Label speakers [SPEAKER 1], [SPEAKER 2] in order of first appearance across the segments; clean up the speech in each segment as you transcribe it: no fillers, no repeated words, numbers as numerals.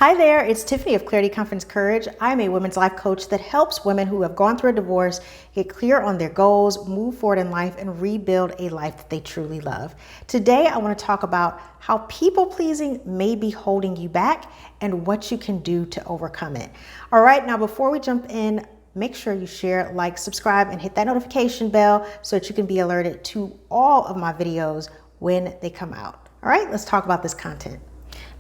[SPEAKER 1] Hi there, it's Tiffany of Clarity, Confidence, Courage. I'm a women's life coach that helps women who have gone through a divorce get clear on their goals, move forward in life, and rebuild a life that they truly love. Today, I want to talk about how people-pleasing may be holding you back and what you can do to overcome it. All right, now before we jump in, make sure you share, like, subscribe, and hit that notification bell so that you can be alerted to all of my videos when they come out. All right, let's talk about this content.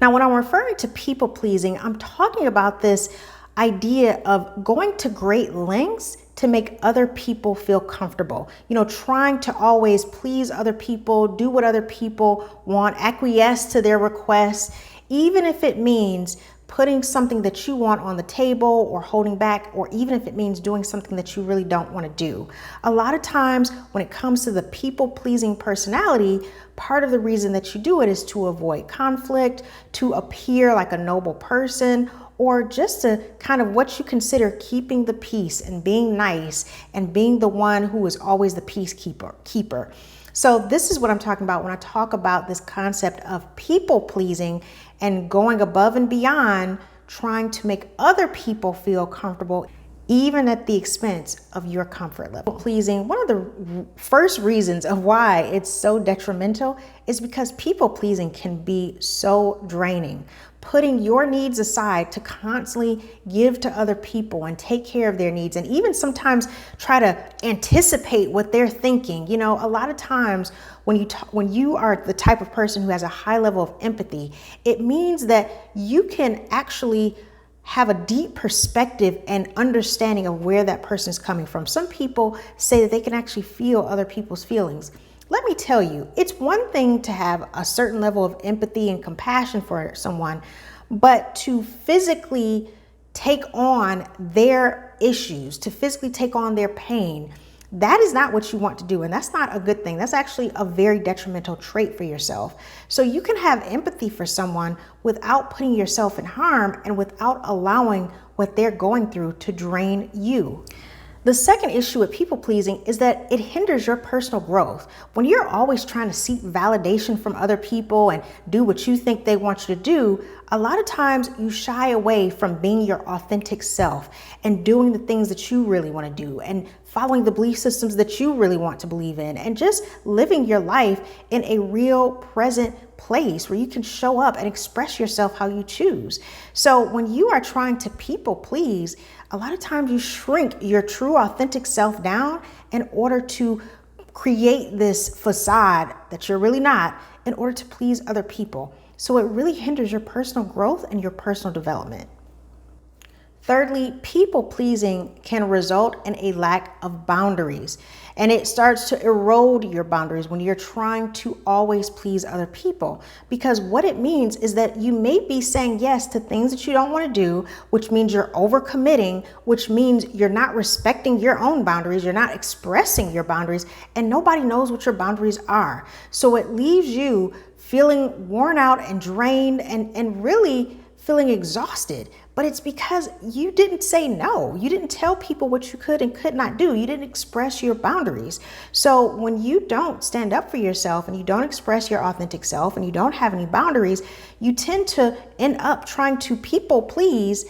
[SPEAKER 1] Now, when I'm referring to people pleasing, I'm talking about this idea of going to great lengths to make other people feel comfortable. Trying to always please other people, do what other people want, acquiesce to their requests, even if it means putting something that you want on the table or holding back, or even if it means doing something that you really don't want to do. A lot of times when it comes to the people-pleasing personality, part of the reason that you do it is to avoid conflict, to appear like a noble person, or just to kind of what you consider keeping the peace and being nice and being the one who is always the peacekeeper. So this is what I'm talking about when I talk about this concept of people pleasing and going above and beyond, trying to make other people feel comfortable, even at the expense of your comfort level. Pleasing, one of the first reasons of why it's so detrimental is because people pleasing can be so draining. Putting your needs aside to constantly give to other people and take care of their needs, and even sometimes try to anticipate what they're thinking. A lot of times when you are the type of person who has a high level of empathy, it means that you can actually have a deep perspective and understanding of where that person is coming from. Some people say that they can actually feel other people's feelings. Let me tell you, it's one thing to have a certain level of empathy and compassion for someone, but to physically take on their issues, to physically take on their pain, that is not what you want to do. And that's not a good thing. That's actually a very detrimental trait for yourself. So you can have empathy for someone without putting yourself in harm and without allowing what they're going through to drain you. The second issue with people pleasing is that it hinders your personal growth. When you're always trying to seek validation from other people and do what you think they want you to do, a lot of times you shy away from being your authentic self and doing the things that you really want to do and following the belief systems that you really want to believe in, and just living your life in a real present place where you can show up and express yourself how you choose. So when you are trying to people please, a lot of times you shrink your true authentic self down in order to create this facade that you're really not, in order to please other people. So it really hinders your personal growth and your personal development. Thirdly, people pleasing can result in a lack of boundaries, and it starts to erode your boundaries when you're trying to always please other people. Because what it means is that you may be saying yes to things that you don't want to do, which means you're overcommitting, which means you're not respecting your own boundaries, you're not expressing your boundaries, and nobody knows what your boundaries are. So it leaves you feeling worn out and drained and really feeling exhausted. But it's because you didn't say no. You didn't tell people what you could and could not do. You didn't express your boundaries. So when you don't stand up for yourself and you don't express your authentic self and you don't have any boundaries, you tend to end up trying to people please,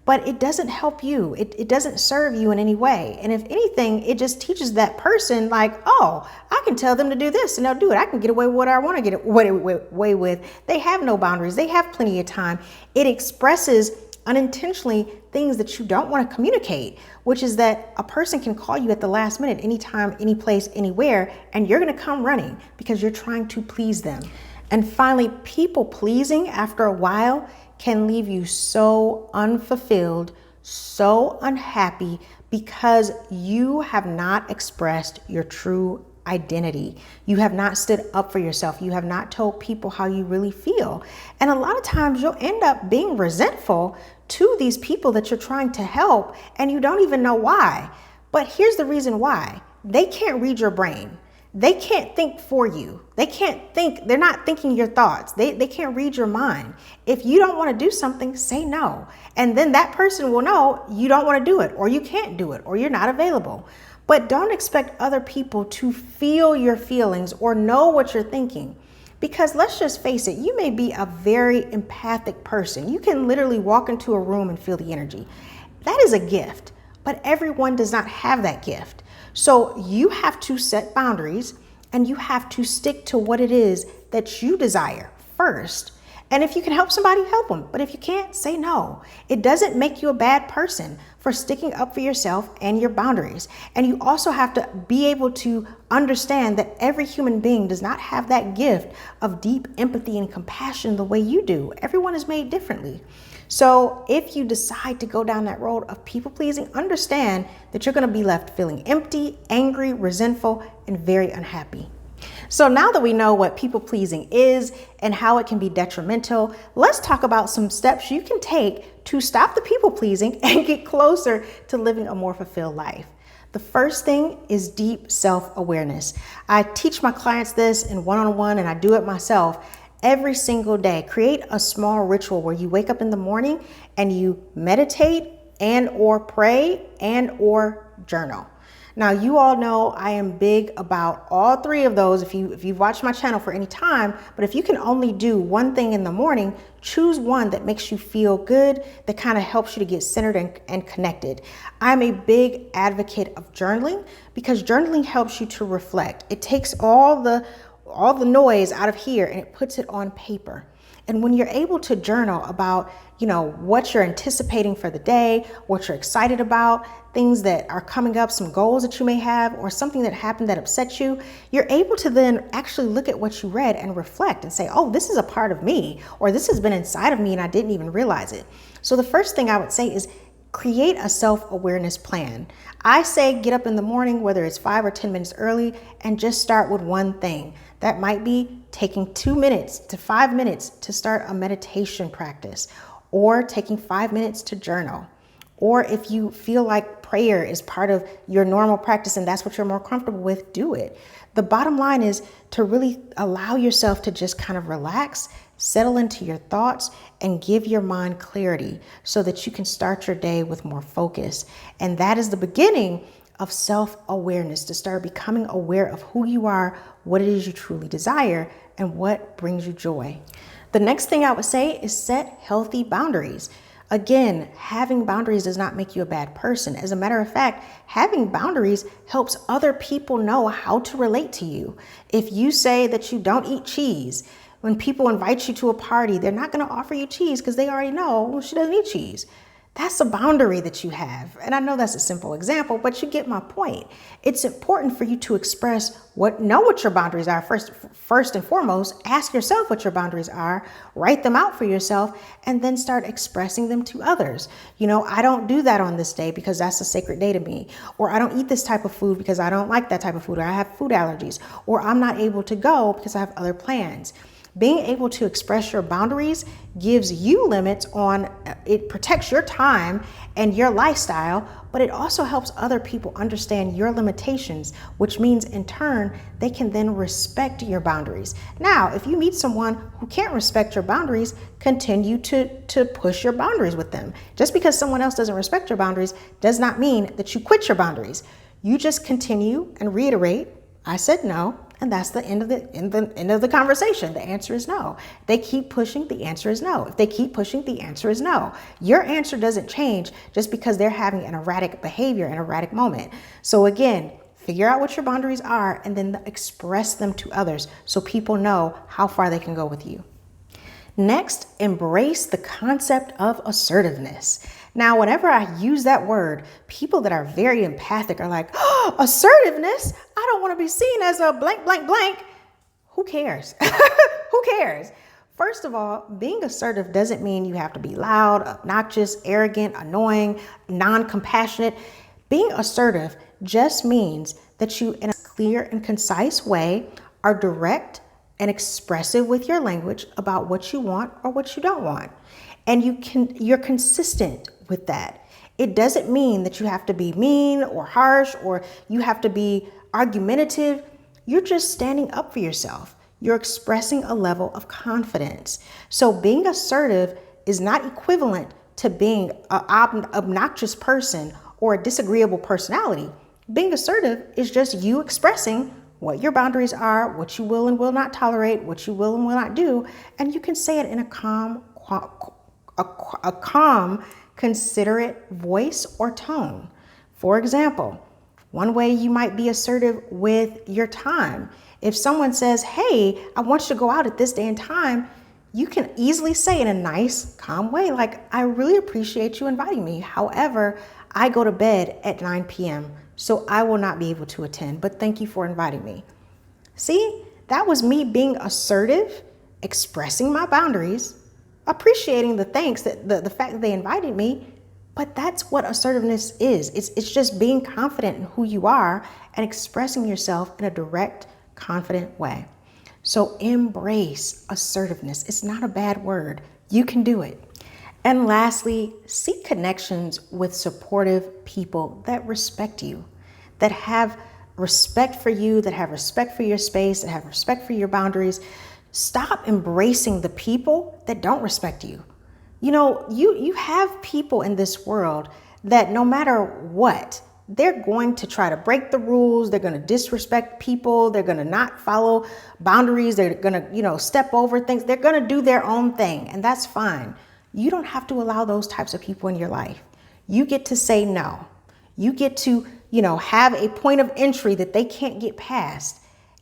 [SPEAKER 1] but it doesn't help you. It doesn't serve you in any way. And if anything, it just teaches that person like, oh, I can tell them to do this and they'll do it. I can get away with what I want to get away with. They have no boundaries. They have plenty of time. It expresses unintentionally things that you don't want to communicate, which is that a person can call you at the last minute, anytime, any place, anywhere, and you're going to come running because you're trying to please them. And finally, people pleasing after a while can leave you so unfulfilled, so unhappy, because you have not expressed your true identity. You have not stood up for yourself. You have not told people how you really feel. And a lot of times you'll end up being resentful to these people that you're trying to help, and you don't even know why. But here's the reason why. They can't read your brain. They can't think for you. They can't think. They're not thinking your thoughts. They can't read your mind. If you don't want to do something, say no. And then that person will know you don't want to do it, or you can't do it, or you're not available. But don't expect other people to feel your feelings or know what you're thinking. Because let's just face it, you may be a very empathic person. You can literally walk into a room and feel the energy. That is a gift, but everyone does not have that gift. So you have to set boundaries and you have to stick to what it is that you desire first. And if you can help somebody, help them. But if you can't, say no. It doesn't make you a bad person for sticking up for yourself and your boundaries. And you also have to be able to understand that every human being does not have that gift of deep empathy and compassion the way you do. Everyone is made differently. So if you decide to go down that road of people pleasing, understand that you're going to be left feeling empty, angry, resentful, and very unhappy. So now that we know what people pleasing is and how it can be detrimental, let's talk about some steps you can take to stop the people pleasing and get closer to living a more fulfilled life. The first thing is deep self-awareness. I teach my clients this in one-on-one, and I do it myself every single day. Create a small ritual where you wake up in the morning and you meditate and or pray and or journal. Now, you all know I am big about all three of those if you've watched my channel for any time, but if you can only do one thing in the morning, choose one that makes you feel good, that kind of helps you to get centered and connected. I'm a big advocate of journaling because journaling helps you to reflect. It takes all the noise out of here and it puts it on paper. And when you're able to journal about, what you're anticipating for the day, what you're excited about, things that are coming up, some goals that you may have, or something that happened that upset you, you're able to then actually look at what you read and reflect and say, oh, this is a part of me, or this has been inside of me and I didn't even realize it. So the first thing I would say is create a self-awareness plan. I say get up in the morning, whether it's 5 or 10 minutes early, and just start with one thing. That might be taking 2 minutes to 5 minutes to start a meditation practice, or taking 5 minutes to journal. Or if you feel like prayer is part of your normal practice and that's what you're more comfortable with, do it. The bottom line is to really allow yourself to just kind of relax, settle into your thoughts, and give your mind clarity so that you can start your day with more focus. And that is the beginning of self-awareness, to start becoming aware of who you are, what it is you truly desire, and what brings you joy. The next thing I would say is set healthy boundaries. Again, having boundaries does not make you a bad person. As a matter of fact, having boundaries helps other people know how to relate to you. If you say that you don't eat cheese, when people invite you to a party, they're not going to offer you cheese because they already know she doesn't eat cheese. That's a boundary that you have. And I know that's a simple example, but you get my point. It's important for you to express know what your boundaries are. First and foremost, ask yourself what your boundaries are, write them out for yourself, and then start expressing them to others. I don't do that on this day because that's a sacred day to me. Or I don't eat this type of food because I don't like that type of food, or I have food allergies, or I'm not able to go because I have other plans. Being able to express your boundaries gives you limits it protects your time and your lifestyle, but it also helps other people understand your limitations, which means in turn, they can then respect your boundaries. Now, if you meet someone who can't respect your boundaries, continue to push your boundaries with them. Just because someone else doesn't respect your boundaries does not mean that you quit your boundaries. You just continue and reiterate, I said no. And that's the end of the conversation. The answer is no. If they keep pushing, the answer is no. If they keep pushing, the answer is no. Your answer doesn't change just because they're having an erratic behavior, an erratic moment. So again, figure out what your boundaries are and then express them to others so people know how far they can go with you. Next, embrace the concept of assertiveness. Now, whenever I use that word, people that are very empathic are like, oh, assertiveness? I don't want to be seen as a blank, blank, blank. Who cares? Who cares? First of all, being assertive doesn't mean you have to be loud, obnoxious, arrogant, annoying, non-compassionate. Being assertive just means that you, in a clear and concise way, are direct and expressive with your language about what you want or what you don't want. And you're consistent with that. It doesn't mean that you have to be mean or harsh or you have to be argumentative. You're just standing up for yourself. You're expressing a level of confidence. So being assertive is not equivalent to being an obnoxious person or a disagreeable personality. Being assertive is just you expressing what your boundaries are, what you will and will not tolerate, what you will and will not do, and you can say it in a calm, considerate voice or tone. For example, one way you might be assertive with your time. If someone says, hey, I want you to go out at this day and time, you can easily say in a nice, calm way, like, I really appreciate you inviting me. However, I go to bed at 9 p.m., so I will not be able to attend, but thank you for inviting me. See, that was me being assertive, expressing my boundaries, appreciating the thanks, that the fact that they invited me. But that's what assertiveness is. It's just being confident in who you are and expressing yourself in a direct, confident way. So embrace assertiveness. It's not a bad word. You can do it. And lastly, seek connections with supportive people that respect you, that have respect for you, that have respect for your space, that have respect for your boundaries. Stop embracing the people that don't respect you. You know, you have people in this world that no matter what, they're going to try to break the rules. They're going to disrespect people. They're going to not follow boundaries. They're going to, step over things. They're going to do their own thing, and that's fine. You don't have to allow those types of people in your life. You get to say no. You get to, have a point of entry that they can't get past.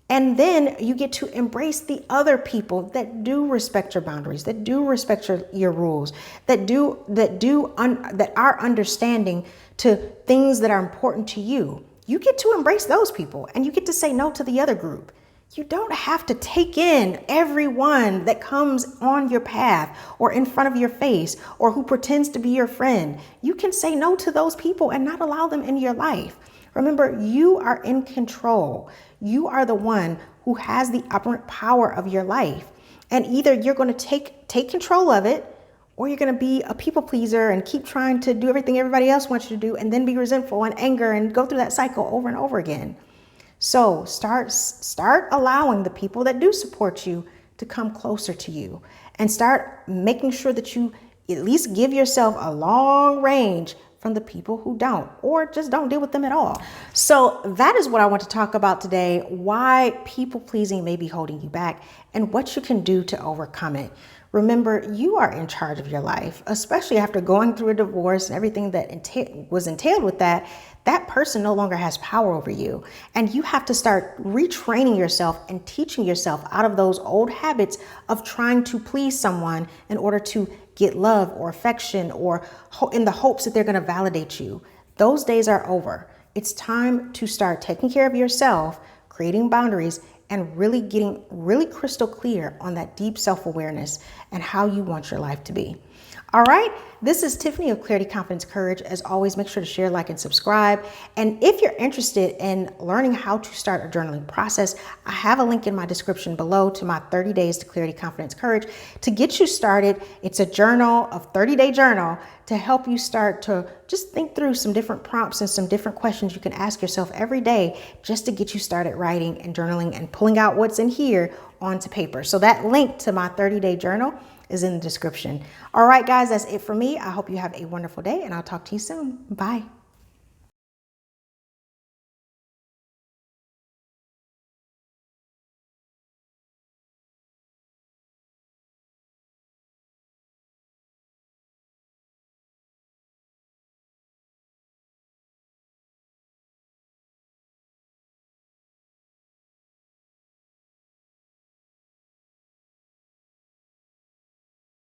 [SPEAKER 1] And then you get to embrace the other people that do respect your boundaries, that do respect your rules, that are understanding to things that are important to you. You get to embrace those people, and you get to say no to the other group. You don't have to take in everyone that comes on your path or in front of your face or who pretends to be your friend. You can say no to those people and not allow them in your life. Remember, you are in control. You are the one who has the operant power of your life. And either you're going to take control of it, or you're going to be a people pleaser and keep trying to do everything everybody else wants you to do and then be resentful and anger and go through that cycle over and over again. So start allowing the people that do support you to come closer to you, and start making sure that you at least give yourself a long range from the people who don't, or just don't deal with them at all. So that is what I want to talk about today, why people pleasing may be holding you back and what you can do to overcome it. Remember, you are in charge of your life, especially after going through a divorce and everything that was entailed with that. That person no longer has power over you. And you have to start retraining yourself and teaching yourself out of those old habits of trying to please someone in order to get love or affection, or in the hopes that they're going to validate you. Those days are over. It's time to start taking care of yourself, creating boundaries, and really getting really crystal clear on that deep self-awareness and how you want your life to be. All right, this is Tiffany of Clarity, Confidence, Courage. As always, make sure to share, like, and subscribe. And if you're interested in learning how to start a journaling process, I have a link in my description below to my 30 Days to Clarity, Confidence, Courage to get you started. It's a journal, a 30-day journal to help you start to just think through some different prompts and some different questions you can ask yourself every day just to get you started writing and journaling and pulling out what's in here onto paper. So that link to my 30-day journal is in the description. All right, guys, that's it for me. I hope you have a wonderful day, and I'll talk to you soon. Bye.